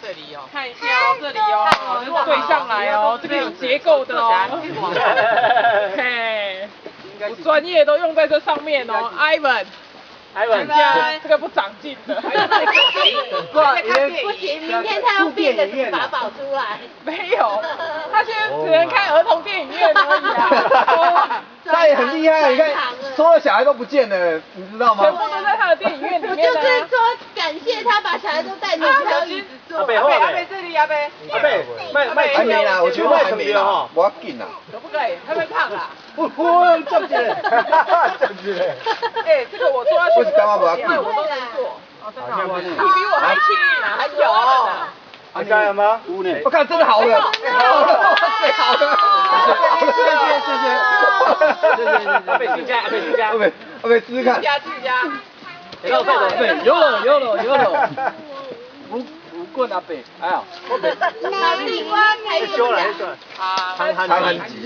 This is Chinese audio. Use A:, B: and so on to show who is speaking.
A: 这里哦，
B: 看一下哦，这里哦，就是对上来哦，这个有结构的哦。嘿，我专业都用在这上面哦，Ivan。人家这个不长进的，
C: 不行，明天他要变个法宝出来。
B: 没有，他现在只能看儿童电影院而已啊。
D: 他也很厉害，你看所有小孩都不见了，你知道吗？
B: 全部都在他的电影院里面呢。
C: 我就是说感谢他把小孩都带进去坐。
A: 阿贝这里阿贝，
D: 还没啦，我觉得还没啦，我要紧啦。
B: 可不可以？会不会胖啊？
D: 这样子，这样子。
B: 哎，这个我做下去，因为我都能做。你比我还轻啊，还有。
D: 你加油吗？我看真的好了，好了，好了，谢谢。
A: 阿贝加，
D: 阿贝试试看。
B: 加。
E: 有了。无棍阿伯，哎呀，
C: 哪里瓜还有
A: 修了，
B: 啊，
D: 他很急。